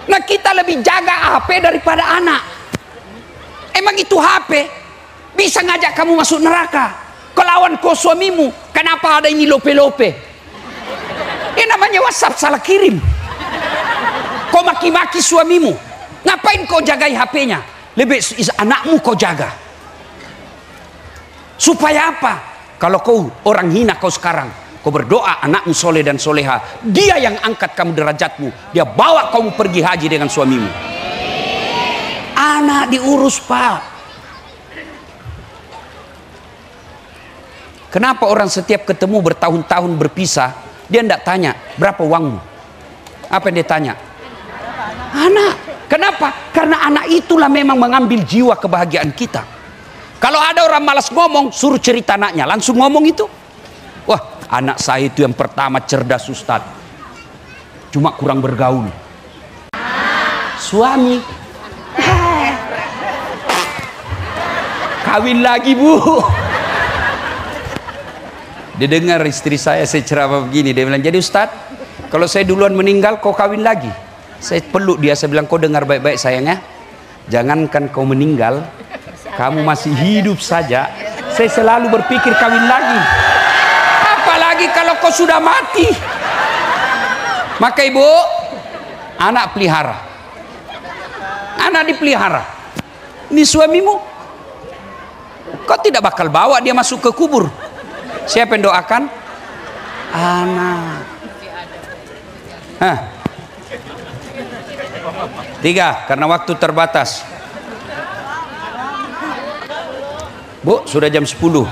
Speaker 1: Nah kita lebih jaga HP daripada anak. Emang itu HP bisa ngajak kamu masuk neraka. Kau lawan kau suamimu, kenapa ada ini lope-lope? Ini namanya WhatsApp salah kirim. Kau maki-maki suamimu, ngapain kau jagai HP-nya? Lebih anakmu kau jaga. Supaya apa? Kalau kau orang hina kau sekarang, kau berdoa anakmu soleh dan soleha, dia yang angkat kamu derajatmu, dia bawa kamu pergi haji dengan suamimu. Anak diurus, Pak. Kenapa orang setiap ketemu bertahun-tahun berpisah, dia tidak tanya berapa uangmu? Apa yang dia tanya? Anak. Kenapa? Karena anak itulah memang mengambil jiwa kebahagiaan kita. Kalau ada orang malas ngomong, suruh cerita anaknya, langsung ngomong itu. Wah, anak saya itu yang pertama cerdas Ustadz, cuma kurang bergaul. Suami, kawin lagi Bu. Dia dengar istri saya ceramah begini, dia bilang, jadi Ustadz, kalau saya duluan meninggal, kau kawin lagi. Saya peluk dia, saya bilang, kau dengar baik-baik sayangnya, jangankan kau meninggal, kamu masih hidup saja, saya selalu berpikir kawin lagi. Apalagi kalau kau sudah mati. Maka ibu, anak pelihara. Anak dipelihara. Ini suamimu, kau tidak bakal bawa dia masuk ke kubur. Siapa yang doakan? Anak. Hah. 3, karena waktu terbatas. Bu, sudah jam 10.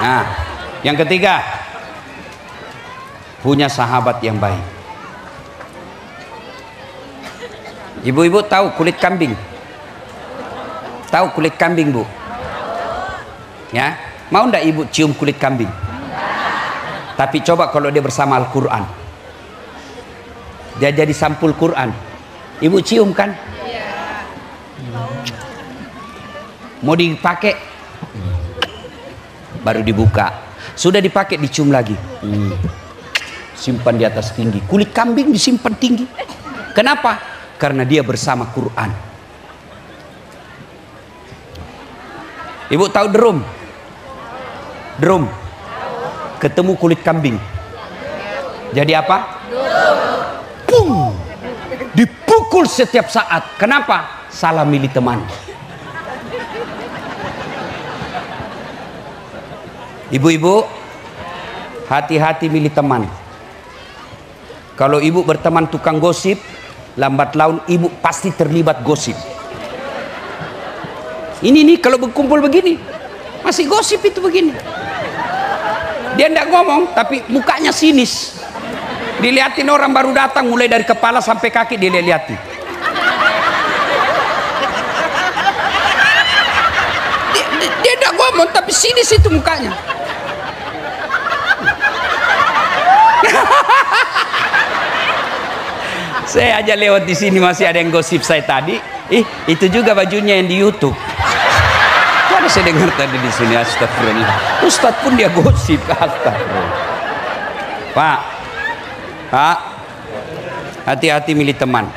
Speaker 1: Nah, yang ketiga, punya sahabat yang baik. Ibu-ibu tahu kulit kambing? Tahu kulit kambing, Bu? Ya, mau ndak ibu cium kulit kambing? Tapi coba kalau dia bersama Al-Quran, dia jadi sampul Quran, ibu cium kan? Mau dipakai, baru dibuka, sudah dipakai dicium lagi, simpan di atas tinggi. Kulit kambing disimpan tinggi. Kenapa? Karena dia bersama Quran. Ibu tahu drum? Drum ketemu kulit kambing jadi apa? Pung, dipukul setiap saat. Kenapa? Salah milih teman. Ibu-ibu, hati-hati milih teman. Kalau ibu berteman tukang gosip, lambat laun ibu pasti terlibat gosip. Ini nih kalau berkumpul begini, masih gosip itu begini. Dia tidak ngomong, tapi mukanya sinis. Dilihatin orang baru datang, mulai dari kepala sampai kaki dilihatin. Dia tidak ngomong, tapi sini situ mukanya. Saya aja lewat di sini masih ada yang gosip saya tadi. Itu juga bajunya yang di YouTube. Ada saya dengar tadi di sini, astagfirullah. Ustadz pun dia gosip, astagfirullah. Pak, hati-hati milih teman.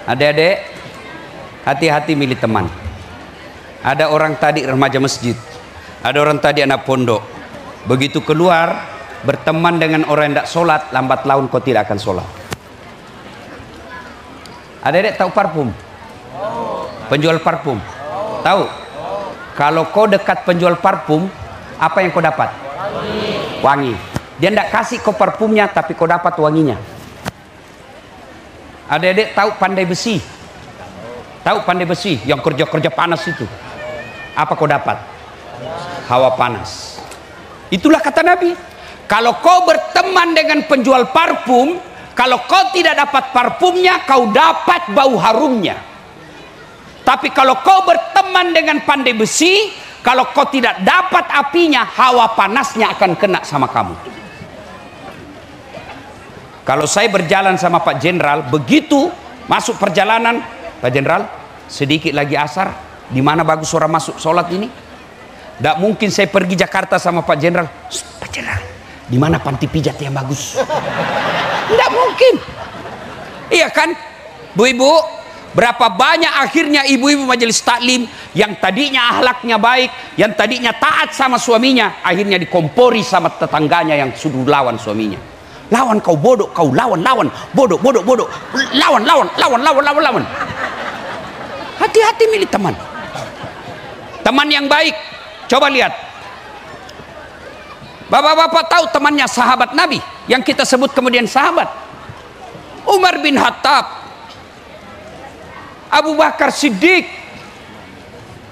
Speaker 1: Adik-adik, hati-hati milih teman. Ada orang tadi remaja masjid, ada orang tadi anak pondok. Begitu keluar berteman dengan orang yang tidak sholat, lambat laun kau tidak akan sholat. Adik-adik tahu parfum? Penjual parfum? Tahu? Kalau kau dekat penjual parfum, apa yang kau dapat? Wangi. Dia tidak kasih kau parfumnya, tapi kau dapat wanginya. Adik-adik tahu pandai besi? Tahu pandai besi yang kerja-kerja panas itu? Apa kau dapat? Hawa panas. Itulah kata Nabi. Kalau kau berteman dengan penjual parfum, kalau kau tidak dapat parfumnya, kau dapat bau harumnya. Tapi kalau kau berteman dengan pandai besi, kalau kau tidak dapat apinya, hawa panasnya akan kena sama kamu. Kalau saya berjalan sama Pak Jenderal, begitu masuk perjalanan, Pak Jenderal, sedikit lagi asar, di mana bagus orang masuk sholat ini? Tidak mungkin saya pergi Jakarta sama Pak Jenderal. Pak Jenderal, di mana panti pijat yang bagus? Tidak mungkin. Iya kan, Bu-ibu? Berapa banyak akhirnya ibu-ibu majelis taklim yang tadinya akhlaknya baik, yang tadinya taat sama suaminya, akhirnya dikompori sama tetangganya yang sudah lawan suaminya. Lawan kau bodoh, kau lawan, bodoh, lawan. Hati-hati milih teman. Teman yang baik. Coba lihat. Bapak-bapak tahu temannya sahabat Nabi yang kita sebut kemudian sahabat. Umar bin Khattab, Abu Bakar Siddiq,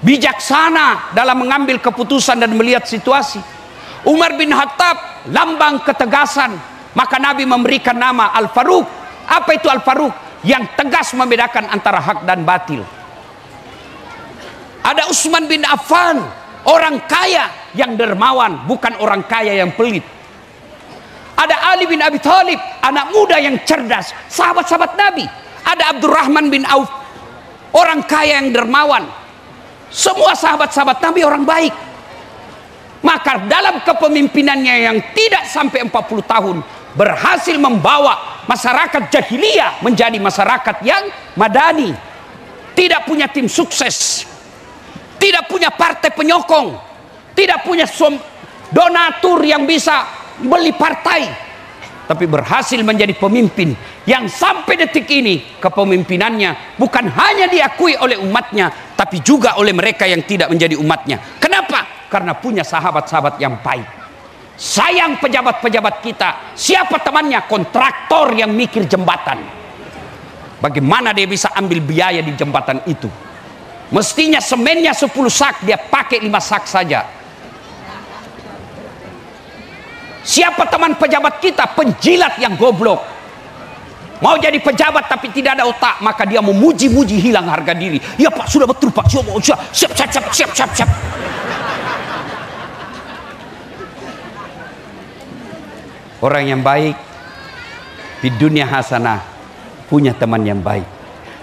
Speaker 1: bijaksana dalam mengambil keputusan dan melihat situasi. Umar bin Khattab, lambang ketegasan. Maka Nabi memberikan nama Al-Faruq. Apa itu Al-Faruq? Yang tegas membedakan antara hak dan batil. Ada Utsman bin Affan, orang kaya yang dermawan, bukan orang kaya yang pelit. Ada Ali bin Abi Thalib, anak muda yang cerdas, sahabat-sahabat Nabi. Ada Abdurrahman bin Auf, orang kaya yang dermawan. Semua sahabat-sahabat Nabi orang baik. Maka dalam kepemimpinannya yang tidak sampai 40 tahun, berhasil membawa masyarakat jahiliyah menjadi masyarakat yang madani. Tidak punya tim sukses, tidak punya partai penyokong, tidak punya donatur yang bisa beli partai, tapi berhasil menjadi pemimpin yang sampai detik ini kepemimpinannya bukan hanya diakui oleh umatnya, tapi juga oleh mereka yang tidak menjadi umatnya. Kenapa? Karena punya sahabat-sahabat yang baik. Sayang pejabat-pejabat kita, siapa temannya? Kontraktor yang mikir jembatan. Bagaimana dia bisa ambil biaya di jembatan itu? Mestinya semennya 10 sak, dia pakai 5 sak saja. Siapa teman pejabat kita? Penjilat yang goblok. Mau jadi pejabat tapi tidak ada otak, maka dia memuji-muji hilang harga diri. Ya Pak, sudah betul Pak, siap. Orang yang baik di dunia hasanah punya teman yang baik.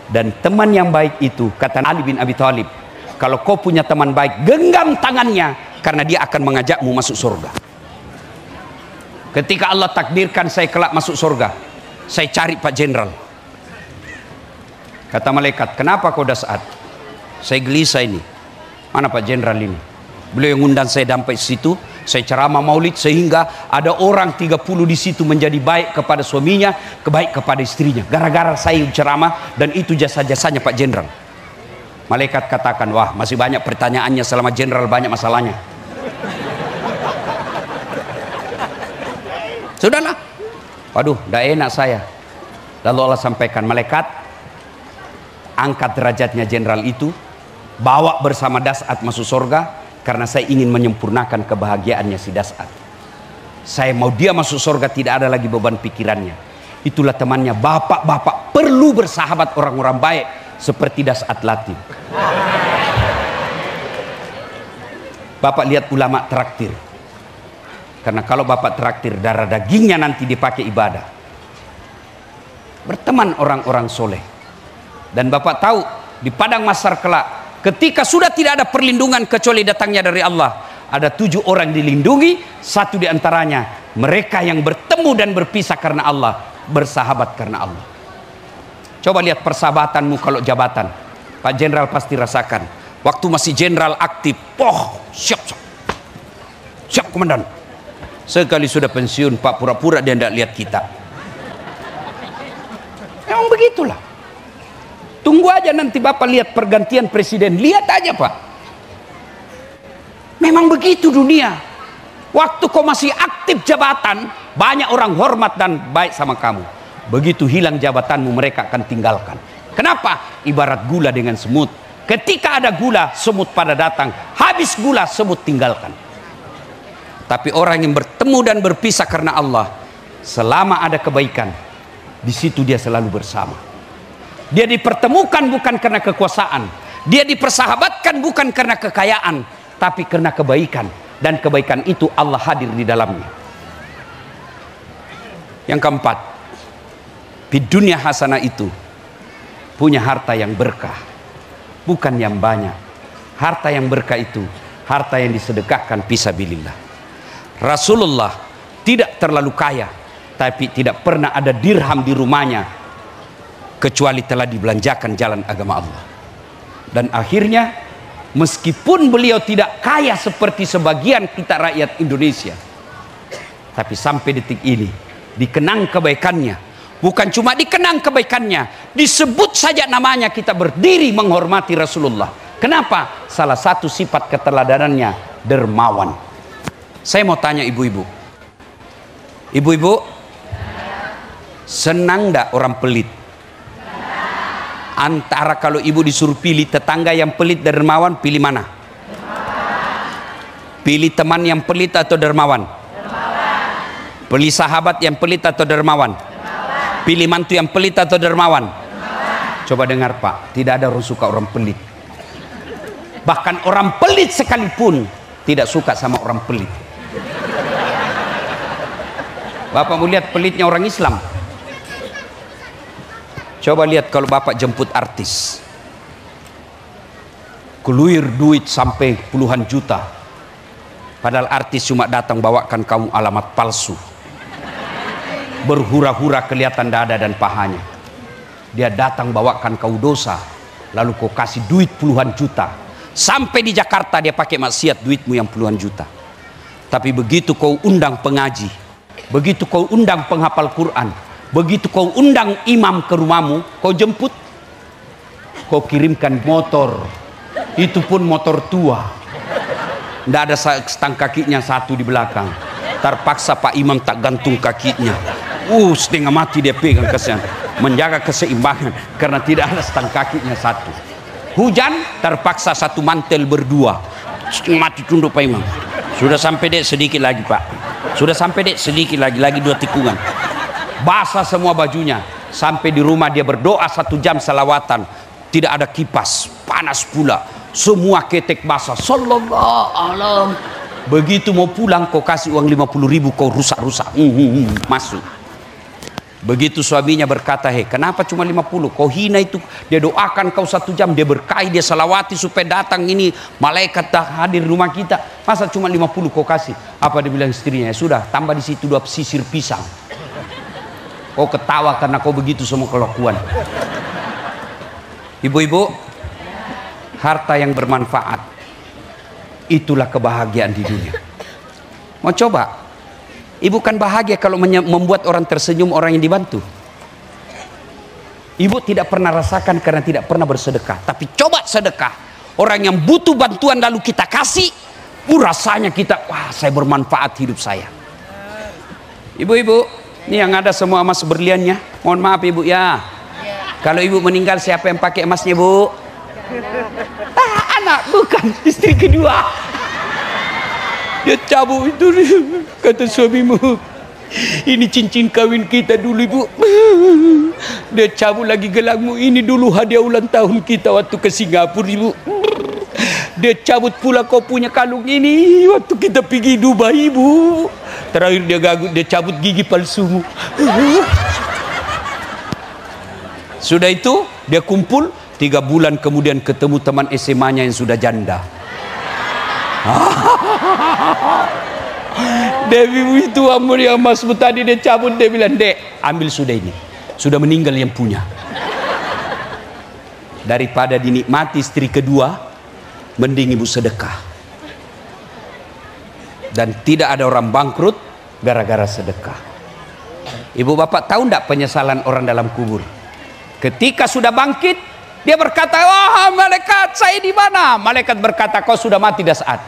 Speaker 1: Dan teman yang baik itu, kata Ali bin Abi Thalib, kalau kau punya teman baik, genggam tangannya, karena dia akan mengajakmu masuk surga. Ketika Allah takdirkan saya kelak masuk surga, saya cari Pak Jenderal. Kata malaikat, kenapa kau Das'ad? Saya gelisah ini. Mana Pak Jenderal ini? Beliau yang undang saya sampai situ. Saya ceramah maulid sehingga ada orang 30 di situ menjadi baik kepada suaminya, baik kepada istrinya. Gara-gara saya ceramah, dan itu jasa-jasanya Pak Jenderal. Malaikat katakan, wah masih banyak pertanyaannya selama Jenderal banyak masalahnya. Sudahlah. Waduh, tidak enak saya. Lalu Allah sampaikan, malaikat, angkat derajatnya Jenderal itu, bawa bersama Das'ad masuk surga, karena saya ingin menyempurnakan kebahagiaannya si Das'ad. Saya mau dia masuk surga, tidak ada lagi beban pikirannya. Itulah temannya. Bapak-bapak perlu bersahabat orang-orang baik seperti Das Atlatin. Bapak lihat ulama traktir. Karena kalau bapak traktir, darah dagingnya nanti dipakai ibadah. Berteman orang-orang soleh. Dan bapak tahu di padang mahsyar kelak, ketika sudah tidak ada perlindungan kecuali datangnya dari Allah, ada 7 orang dilindungi. 1 diantaranya mereka yang bertemu dan berpisah karena Allah, bersahabat karena Allah. Coba lihat persahabatanmu kalau jabatan. Pak Jenderal pasti rasakan. Waktu masih jenderal aktif, siap komandan. Sekali sudah pensiun, Pak, pura-pura dia tidak lihat kita. Memang begitulah. Tunggu aja nanti Bapak lihat pergantian presiden. Lihat aja, Pak. Memang begitu dunia. Waktu kau masih aktif jabatan, banyak orang hormat dan baik sama kamu. Begitu hilang jabatanmu, mereka akan tinggalkan. Kenapa? Ibarat gula dengan semut. Ketika ada gula, semut pada datang. Habis gula, semut tinggalkan. Tapi orang yang bertemu dan berpisah karena Allah, selama ada kebaikan, di situ dia selalu bersama. Dia dipertemukan bukan karena kekuasaan, dia dipersahabatkan bukan karena kekayaan, tapi karena kebaikan. Dan kebaikan itu Allah hadir di dalamnya. Yang keempat, di dunia hasanah itu punya harta yang berkah, bukan yang banyak. Harta yang berkah itu harta yang disedekahkan fisabilillah. Rasulullah tidak terlalu kaya, tapi tidak pernah ada dirham di rumahnya kecuali telah dibelanjakan jalan agama Allah. Dan akhirnya, meskipun beliau tidak kaya seperti sebagian kita rakyat Indonesia, tapi sampai detik ini dikenang kebaikannya. Bukan cuma dikenang kebaikannya, disebut saja namanya kita berdiri menghormati Rasulullah. Kenapa? Salah satu sifat keteladanannya dermawan. Saya mau tanya ibu-ibu. Ibu-ibu, senang enggak orang pelit? Antara kalau ibu disuruh pilih tetangga yang pelit dan dermawan, pilih mana? Pilih teman yang pelit atau dermawan? Pilih sahabat yang pelit atau dermawan? Pilih mantu yang pelit atau dermawan? Coba dengar, Pak, tidak ada orang suka orang pelit. Bahkan orang pelit sekalipun tidak suka sama orang pelit. Bapak mau lihat pelitnya orang Islam? Coba lihat kalau Bapak jemput artis, keluir duit sampai puluhan juta, padahal artis cuma datang bawakan kamu alamat palsu, berhura-hura kelihatan dada dan pahanya. Dia datang bawakan kau dosa, lalu kau kasih duit puluhan juta. Sampai di Jakarta dia pakai maksiat, duitmu yang puluhan juta. Tapi begitu kau undang pengaji, begitu kau undang penghafal Quran, begitu kau undang imam ke rumahmu, kau jemput, kau kirimkan motor, itu pun motor tua, tidak ada stang kakinya satu di belakang. Terpaksa Pak Imam tak gantung kakinya, setengah mati dia pegang kesian, menjaga keseimbangan karena tidak ada stang kakinya satu. Hujan, terpaksa satu mantel berdua, setengah mati tunduk Pak Imam. Sudah sampai dek, sedikit lagi Pak. Sudah sampai dek, sedikit lagi 2 tikungan. Basah semua bajunya. Sampai di rumah dia berdoa 1 jam salawatan. Tidak ada kipas, panas pula. Semua ketek basah. Sallallahu alaihi. Begitu mau pulang, kau kasih uang 50.000, kau rusak-rusak. Masuk. Begitu suaminya berkata, kenapa cuma 50? Kau hina itu. Dia doakan kau 1 jam, dia berkahi, dia salawati supaya datang ini malaikat hadir rumah kita. Masa cuma 50 kau kasih? Apa dia bilang istrinya? Sudah, tambah di situ 2 sisir pisang. Kau ketawa karena kau begitu semua kelakuan. Ibu-ibu, harta yang bermanfaat, itulah kebahagiaan di dunia. Mau coba? Ibu kan bahagia kalau membuat orang tersenyum, orang yang dibantu. Ibu tidak pernah rasakan karena tidak pernah bersedekah. Tapi coba sedekah. Orang yang butuh bantuan lalu kita kasih, rasanya kita, wah, saya bermanfaat hidup saya. Ibu-ibu, ini yang ada semua emas berliannya. Mohon maaf ibu ya. Kalau ibu meninggal, siapa yang pakai emasnya, Bu? Anak, bukan istri kedua. Dia cabut itu. Kata suamimu, ini cincin kawin kita dulu ibu. Dia cabut lagi gelangmu, ini dulu hadiah ulang tahun kita waktu ke Singapura ibu. Dia cabut pula kau punya kalung ini waktu kita pergi Dubai ibu. Terakhir dia cabut gigi palsumu. Sudah itu dia kumpul, 3 bulan kemudian ketemu teman SMA-nya yang sudah janda. Dewi itu amur yang masmu tadi dia cabut, dia bilang, "Dek, ambil sudah ini. Sudah meninggal yang punya." Daripada dinikmati istri kedua, mending ibu sedekah. Dan tidak ada orang bangkrut gara-gara sedekah. Ibu bapak tahu tidak penyesalan orang dalam kubur? Ketika sudah bangkit, dia berkata, "Wah, malaikat, saya di mana?" Malaikat berkata, "Kau sudah mati dah saat.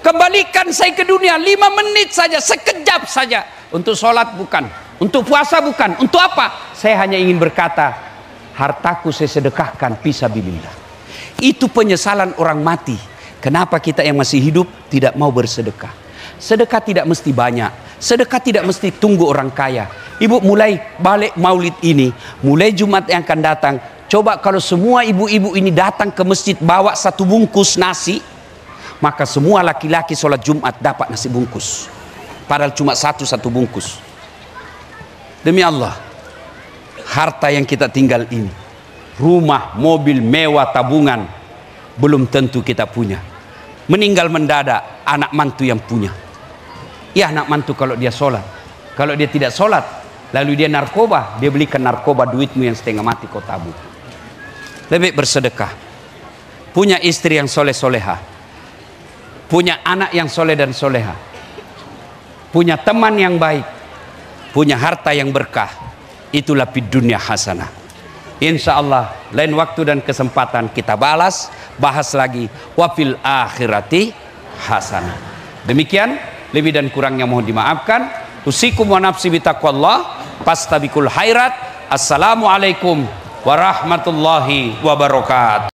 Speaker 1: Kembalikan saya ke dunia 5 menit saja, sekejap saja. Untuk sholat bukan, untuk puasa bukan, untuk apa? Saya hanya ingin berkata, hartaku saya sedekahkan fisabilillah." Itu penyesalan orang mati. Kenapa kita yang masih hidup tidak mau bersedekah? Sedekah tidak mesti banyak, sedekah tidak mesti tunggu orang kaya. Ibu mulai balik maulid ini, mulai Jumat yang akan datang, coba kalau semua ibu-ibu ini datang ke masjid bawa 1 bungkus nasi, maka semua laki-laki sholat Jumat dapat nasi bungkus. Padahal cuma satu bungkus. Demi Allah, harta yang kita tinggal ini, rumah, mobil, mewah, tabungan, belum tentu kita punya. Meninggal mendadak, anak mantu yang punya. Ya, anak mantu kalau dia sholat. Kalau dia tidak sholat, lalu dia narkoba, dia belikan narkoba, duitmu yang setengah mati kau tabung. Lebih bersedekah. Punya istri yang soleh-soleha, punya anak yang soleh dan soleha, punya teman yang baik, punya harta yang berkah. Itulah fid dunya hasanah. Insya Allah lain waktu dan kesempatan kita bahas lagi wafil akhirati hasanah. Demikian, lebih dan kurangnya mohon dimaafkan. Usikum wa nafsi bitaqwallah, fastabikul khairat. Assalamualaikum warahmatullahi wabarakatuh.